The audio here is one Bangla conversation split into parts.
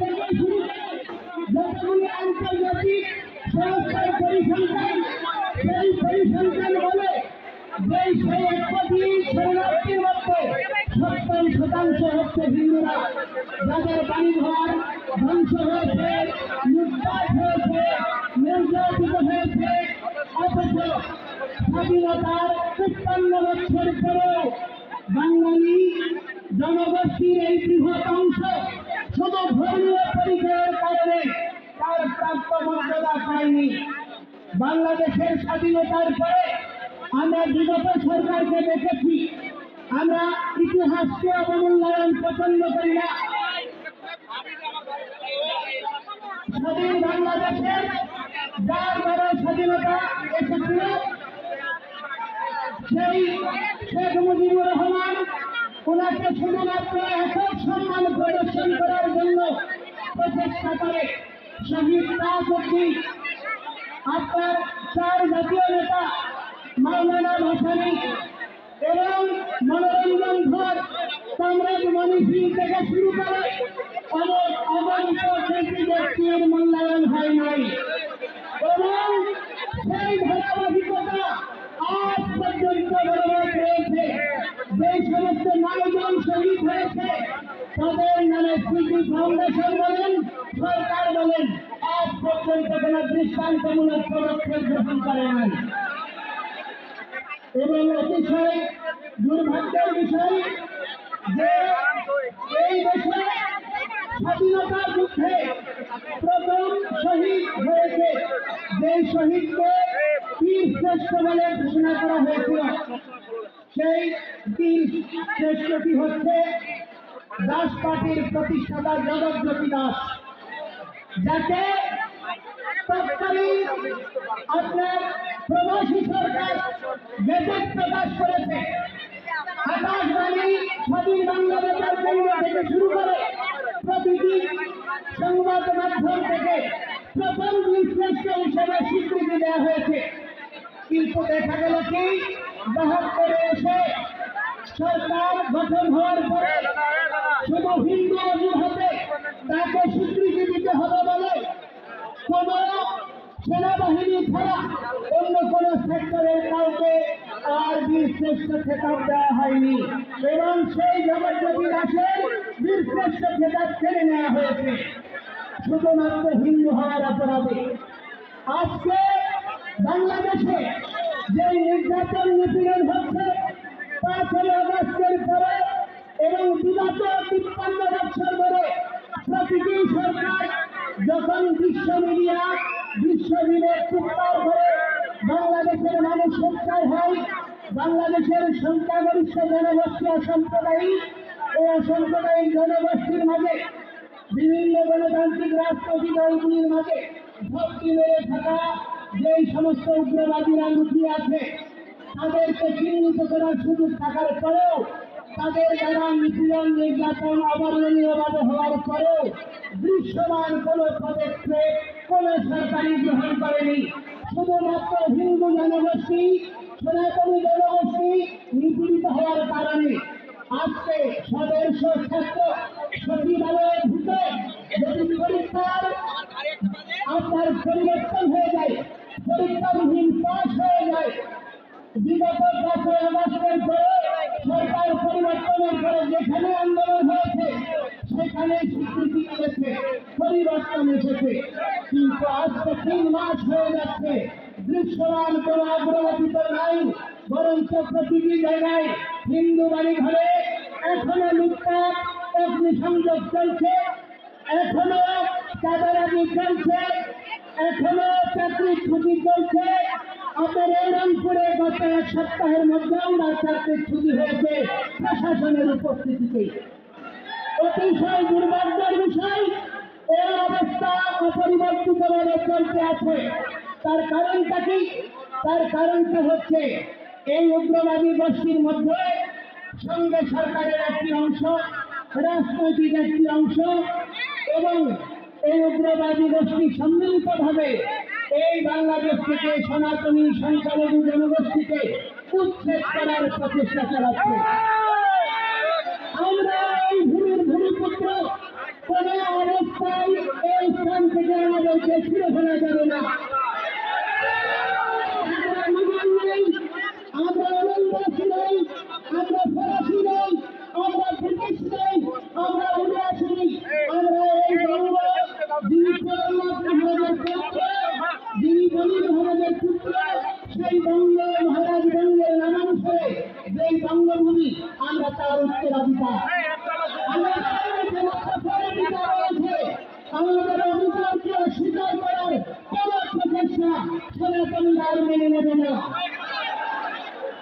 থেকে শুরু করে যতগুলি আন্তর্জাতিক সংস্থার পরিসংখ্যান, সেই পরিসংখ্যান বলে যে সেই 1 কোটি শরণার্থীর মধ্যে 70% হচ্ছে হিন্দুরা, যাদের বাড়িঘর ধ্বংস হয়েছে, লুটপাট হয়েছে, নির্যাতিত হয়েছে। অথচ স্বাধীনতার ৫৫ বছর পরেও বাঙালি জনগোষ্ঠীর এই বৃহৎ অংশ শুধু ধর্মীয় পরিচয়ের কারণে তার প্রাপ্য মর্যাদা পায়নি। বাংলাদেশের স্বাধীনতার পরে আমরা বিগত সরকারকে দেখেছি, আমরা ইতিহাসকে অবমূল্যায়ন পছন্দ করি না। স্বাধীন বাংলাদেশের যার দ্বারা স্বাধীনতা এসেছিল, সেই শেখ মুজিবুর রহমান ওনাকে শুধুমাত্র একক সম্মান প্রদর্শন করার জন্য প্রচেষ্টা করে। শহীদ তাজউদ্দিন, আপনার 4 জাতীয় নেতা মাওলানা ভাসানী এবং মনোরঞ্জন ধর, কমরেড মণি সিং থেকে শুরু করে অনেক অগণিত ব্যক্তির মূল্যায়ন হয় নাই। এবং সেই ধারাবাহিকতা আজ পর্যন্ত বলবৎ রয়েছে। যে সমস্ত 9 জন শহীদ হয়েছে তাদের নামে স্মৃতি ফাউন্ডেশন বলেন, সরকার বলেন, আজ পর্যন্ত কোন দৃষ্টান্তমূলক পদক্ষেপ গ্রহণ করে নাই। এবং অতিশয় দুর্ভাগ্যের বিষয় যে এই দেশে স্বাধীনতার যুদ্ধে প্রথম শহীদ হয়েছে, যে শহীদকে বীর শ্রেষ্ঠ বলে ঘোষণা করা হয়েছিল, সেই বীর শ্রেষ্ঠটি হচ্ছে দাস পার্টির প্রতিষ্ঠাতা জগৎজ্যোতি দাস, যাকে তৎকালীন আপনার প্রবাসী সরকার গেজেট প্রকাশ করেছে। আকাশবাণী, স্বাধীন বাংলাদেশের কেন্দ্র থেকে শুরু করে প্রতিটি সংবাদ মাধ্যম থেকে প্রথম বীরশ্রেষ্ঠ হিসেবে স্বীকৃতি দেওয়া হয়েছে। কিন্তু দেখা গেল কি, 72-এ এসে সরকার গঠন হওয়ার পরে শুধু হিন্দু অজুহাতে তাকে স্বীকৃতি দিতে হবে বলে কোন সেনাবাহিনী ছাড়া অন্য কোন সেক্টরের কাউকে আর বীরশ্রেষ্ঠ খেতাব দেওয়া হয়নি। এবং সেই জগৎজ্যোতি দাসের বীরশ্রেষ্ঠ খেতাব কেড়ে নেওয়া হয়েছে শুধুমাত্র হিন্দু হওয়ার অপরাধে। আজকে বাংলাদেশে যে নির্যাতন নিপীড়ন হচ্ছে 5 আগস্টের পরে এবং বিগত 53 বছর ধরে প্রতিটি সরকার যখন বিশ্ব মিডিয়া বিশ্বজুড়ে চিৎকার করে বাংলাদেশের মানুষ সোচ্চার হয়, বাংলাদেশের সংখ্যাগরিষ্ঠ জনগোষ্ঠী অসাম্প্রদায়িক ও অসাম্প্রদায়িক জনগোষ্ঠীর মাঝে বিভিন্ন গণতান্ত্রিক রাজনৈতিক দলগুলির মাঝে ভক্তি মেরে থাকা যেই সমস্ত উগ্রবাদীরা লুকিয়ে আছে তাদেরকে চিহ্নিত করার সুযোগ থাকার পরেও, তাদের দ্বারা নিপীড়ন নির্যাতন অবর্ণনীয়ভাবে হওয়ার পরেও দৃশ্যমান কোন পদক্ষেপ কোন সরকারই গ্রহণ করেনি। শুধুমাত্র হিন্দু জনগোষ্ঠী, সনাতনী জনগোষ্ঠী নিপীড়িত হওয়ার কারণে আজকে সদস্য ছাত্র সচিবালয়ে ঢুকে যদি পরীক্ষার আপনার পরিবর্তন হয়ে যায়, পরীক্ষাবিহীন পাস হয়ে যায়, বিগত 5 আগস্টের পরে সরকার পরিবর্তনের পরে যেখানে আন্দোলন হয়েছে সেখানে স্বীকৃতি মিলেছে, পরিবর্তন এসেছে। কিন্তু আজকে 3 মাস হয়ে যাচ্ছে, দৃশ্যমান কোন অগ্রগতি তো নাই, বরঞ্চ প্রতিটি জায়গায় হিন্দু বাড়ি ঘরে এখনো লুটপাট, অগ্নিসংযোগ চলছে, এখনো চাঁদাবাজি চলছে, এখনো চাকরির ছুটি চলছে। আপনার রংপুরে গত 1 সপ্তাহের মধ্যে আমরা চাকরির ছুটি হয়েছে প্রশাসনের উপস্থিতিতে। অতিশয় দুর্ভাগ্যের বিষয়, এই অবস্থা অপরিবর্তিতভাবে চলতে আছে। তার কারণটা কি? তার কারণটা হচ্ছে এই উগ্রবাদী গোষ্ঠীর মধ্যে সঙ্গে সরকারের একটি অংশ, রাজনৈতিক একটি অংশ এবং এই উগ্রবাদী গোষ্ঠী সম্মিলিতভাবে এই বাংলাদেশ থেকে সনাতনী সংখ্যালঘু জনগোষ্ঠীকে উচ্ছেদ করার প্রচেষ্টা চালাচ্ছে। আমরা এই ভূমির ভূমিপুত্র কোন অবস্থা কাউকে ছিঁড়ে ফেলা যাবে না। আমরা মুঘল নেই, আমরা ওলন্দাজ নেই, আমরা ফরাসি নেই, আমরা ব্রিটিশ নেই, আমরা উনিয়াসী নেই। আমরা এই বঙ্গ যিনি জগন্নাথ মহারাজের পুত্র, যিনি গণিত মহারাজের পুত্র, সেই বঙ্গ মহারাজ বঙ্গের নামাংশে যেই বঙ্গভূমি আমরা তার উত্তরাধিকার। আমাদের অধিকারকে অস্বীকার করার কোন প্রচেষ্টা সনাতনীরা মেনে নেবে না।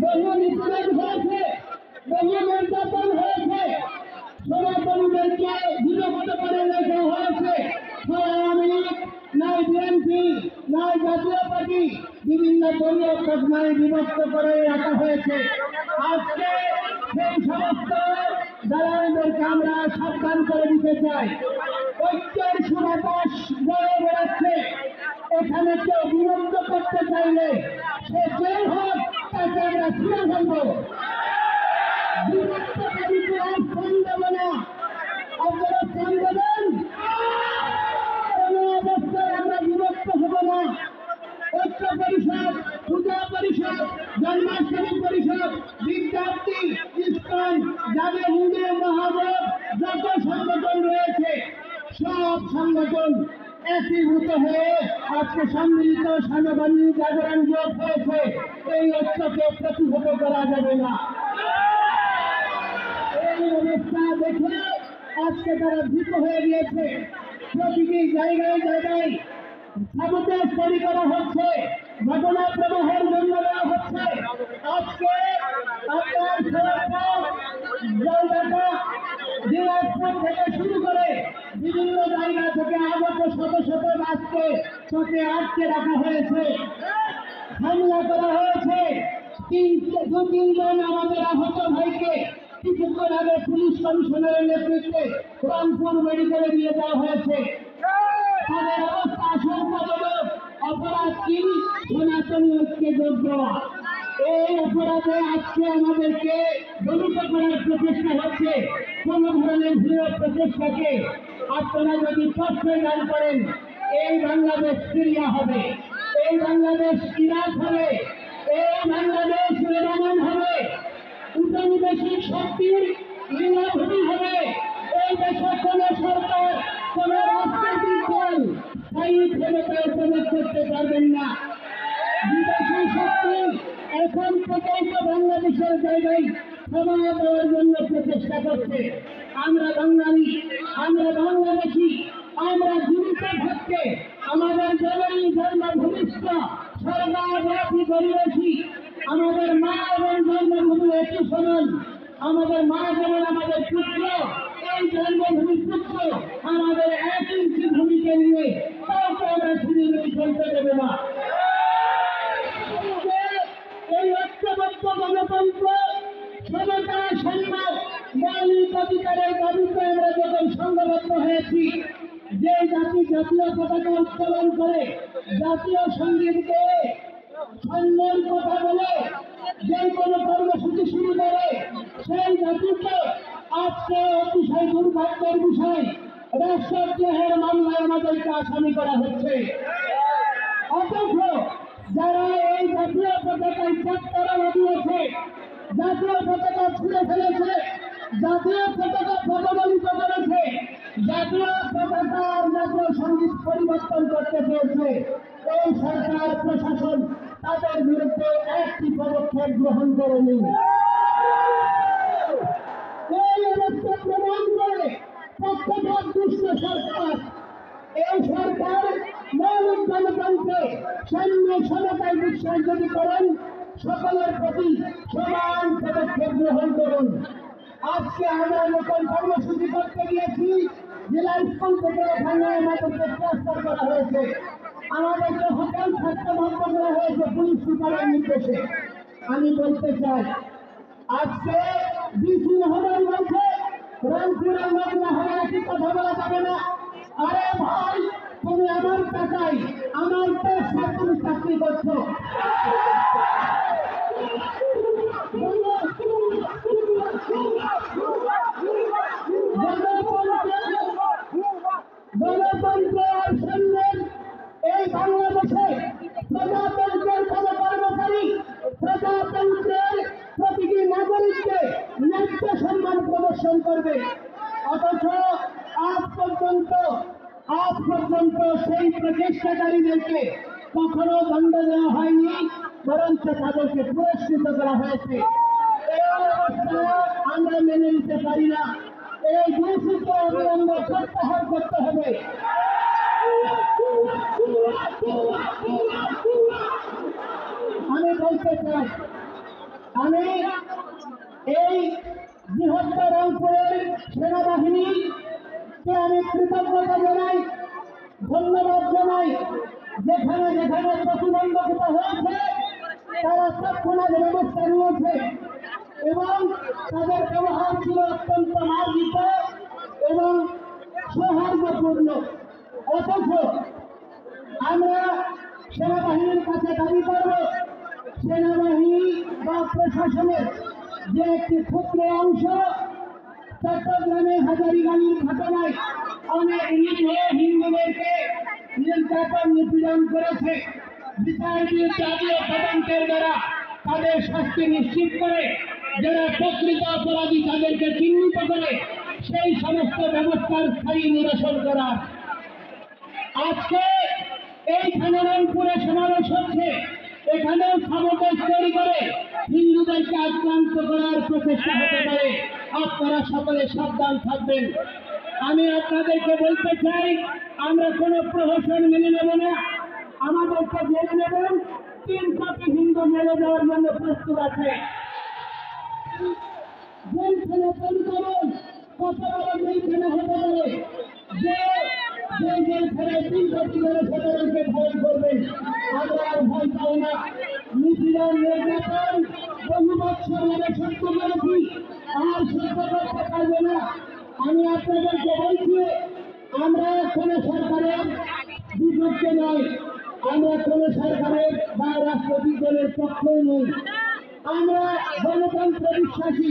বহু নিপীড়ন হয়েছে, বহু নির্যাতন হয়েছে, সনাতনীদেরকে বিরক্ত করে রেখে হয়েছে। আওয়ামী লীগ নাই, বিএনপি নাই, জাতীয় পার্টি বিভিন্ন দলীয় প্রশ্নায় বিভক্ত করে রাখা হয়েছে। আজকে সেই সমস্ত দালালদেরকে আমরা সাবধান করে দিতে চাই। ঐক্যের সুবাতাস বয়ে বেড়াচ্ছে। এখানে কেউ বিরক্ত করতে চাইলে সে যে হোক তাকে আমরা ছিঁড়ে ফেলবো। বিরক্তকারীকে আর ফোন দেব না। আপনারা ফোন দেবেন, কোন অবস্থায় আমরা বিরক্ত হব না। ঐক্য পরিষদ, পূজা পরিষদ, জন্মাষ্টমী পরিষদ, বিদ্যার্থী, ইস্কন, যাদের হিন্দু মহাজোট, যত সংগঠন রয়েছে সব সংগঠন একীভূত হয়ে আজকে সম্মিলিত সেনাবাহিনী জাগরণ জোট হয়েছে। এই ঐক্যকে প্রতিহত করা যাবে না। এই অবস্থা দেখে আজকে তারা ভীত হয়ে গিয়েছে। প্রতিটি জায়গায় জায়গায় সাবোটেজ তৈরি করা হচ্ছে, ঘটনা প্রবাহের জন্য দেওয়া হচ্ছে। আজকে আপনার জলঢাকা, দিনাজপুর থেকে শুরু করে বিভিন্ন জায়গা থেকে আগত শত শত বাসকে চোখে আটকে রাখা হয়েছে, হামলা করা হয়েছে। দু তিনজন আমাদের আহত ভাইকে কিছুক্ষণ আগে পুলিশ কমিশনারের নেতৃত্বে রংপুর মেডিকেলে নিয়ে যাওয়া হয়েছে। তাদের অবস্থা আশঙ্কাজনক। অপরাধ কি? সনাতনী ঐক্যে যোগ দেওয়া। এই অপরাধে আজকে আমাদেরকে দলিত করার প্রচেষ্টা হচ্ছে। কোন ধরনের দৃঢ় প্রচেষ্টাকে আপনারা যদি প্রশ্রয় দান করেন, এই বাংলাদেশ সিরিয়া হবে, এই বাংলাদেশ ইরাক হবে, এই বাংলাদেশ লেবানন হবে, উপনিবেশিক শক্তির লীলাভূমি হবে। এই দেশে কোন সরকার, কোন রাজনৈতিক দল স্থায়ী ক্ষমতায় প্রবেশ করতে পারবেন না। বিদেশি শক্তি এখন পর্যন্ত বাংলাদেশের জায়গায় ক্ষমা দেওয়ার জন্য প্রচেষ্টা করছে। আমরা বাঙালি, আমরা বাংলাদেশি, আমরা জীবিত থাকতে আমাদের জননী জন্মভূমিষ্ঠ সর্বব্যাপী পরিবেশী, আমাদের মা এবং জন্মভূমি একই সমান। আমাদের মা যেমন আমাদের পুত্র, এই জন্মভূমি পুত্র আমাদের 1 ইঞ্চি ভূমিকে নিয়ে কাউকে আমরা ছিনিয়ে ফেলতে দেবে না। এই ঐক্যবদ্ধ গণতন্ত্র, সমতা, সম্মান, মৌলিক অধিকারের দাবিতে আমরা যখন সংঘবদ্ধ হয়েছি, যে জাতি জাতীয় পতাকা উত্তোলন করে, জাতীয় সঙ্গীত গেয়ে, সম্মান কথা বলে, যে কোনো কর্মসূচি শুরু করে, সেই জাতিকে আজকে অতিশয় দুর্ভাগ্যের বিষয় রাষ্ট্রদ্রোহের মামলায় আমাদেরকে আসামি করা হচ্ছে। অথচ যারা এই জাতীয় পতাকায় চাপতারা লাগিয়েছে, জাতীয় পতাকা ছুঁড়ে ফেলেছে, জাতীয় পতাকা প্রবলিত করেছে, জাতীয় পতাকার জাতীয় সঙ্গীত পরিবর্তন করতে চেয়েছে, এই সরকার প্রশাসন তাদের বিরুদ্ধে একটি পদক্ষেপ গ্রহণ করেনি। এই অবস্থা প্রমাণ করে পক্ষপাত দুষ্ট সরকার। এই সরকার মৌলিক গণতন্ত্রে সাম্য সমতায় বিশ্বাস যদি করেন, সকলের প্রতি সমান পদক্ষেপ গ্রহণ করুন। আজকে আমরা নতুন কর্মসূচি করতে গিয়েছি, জেলা স্কুল থেকে এখানে আমাদেরকে ট্রান্সফার করা হয়েছে, আমাদেরকে হোটেল থাকতে বন্ধ করা হয়েছে পুলিশ সুপারের নির্দেশে। আমি বলতে চাই, আজকে ডিসি মহোদয় বলছে রংপুরের মহিলা হলে একই কথা বলা যাবে না। আরে ভাই, তুমি আমার টাকায় আমার দেশ তুমি চাকরি করছো। গণতন্ত্র আর সামনের পরিদর্শন করবে, অথচ আজ পর্যন্ত সেই প্রচেষ্টাকারীদেরকে কখনো দণ্ড দেওয়া হয়নি, বরঞ্চ তাদেরকে পুরস্কৃত করা হয়েছে। এই অবস্থা আমরা মেনে নিতে পারি না। এই দূষিত অবিলম্বে প্রত্যাহার করতে হবে। আমি বলতে চাই, আমি এই বৃহত্তর রংপুরের সেনাবাহিনীকে আমি কৃতজ্ঞতা জানাই, ধন্যবাদ জানাই। যেখানে যেখানে প্রতিবন্ধকতা হয়েছে তারা তৎক্ষণাৎ ব্যবস্থা নিয়েছে এবং তাদের ব্যবহার ছিল অত্যন্ত মার্জিত এবং সৌহার্দ্যপূর্ণ। অথচ আমরা সেনাবাহিনীর কাছে দাবি করব, সেনাবাহিনী বা প্রশাসনের যে একটি ক্ষুদ্র অংশ চট্টগ্রামে হাজারীবাগের ঘটনায় অনেক নিরীহ হিন্দুদেরকে নির্যাতন নিপীড়ন করেছে, বিচারপীঠ জাতীয় তদন্তের দ্বারা তাদের শাস্তি নিশ্চিত করে, যারা প্রকৃত অপরাধী তাদেরকে চিহ্নিত করে সেই সমস্ত ব্যবস্থার স্থায়ী নিরসন করা। আজকে এইখানে রংপুরে সমাবেশ হচ্ছে, এখানেও সামবেশ তৈরি করে হিন্দুদেরকে আক্রান্ত করার প্রচেষ্টা হতে পারে। আপনারা সকলে সাবধান থাকবেন। আমি আপনাদেরকে বলতে চাই, আমরা কোনো প্রহসন মেনে নেব না। আমাদেরকে জেনে নেবেন 3 কোটি হিন্দু মেরে দেওয়ার জন্য প্রস্তুত আছে। জেলখানে তৈরি করুন, কত বড় জেলখানে হতে পারে যে জেলখানে 3 কোটি জনসাধারণকে ভয় করবেন। আমরা আর ভয় পাই না। নিপীড়ন নির্যাতন বহু বছর ধরে সহ্য করেছি, আর সহ্য করতে পারবে না। আমি আপনাদেরকে বলছি, আমরা কোনো সরকারের বিপক্ষে নয়, আমরা কোনো সরকারের বা রাজনৈতিক দলের পক্ষে নই। আমরা গণতন্ত্র বিশ্বাসী।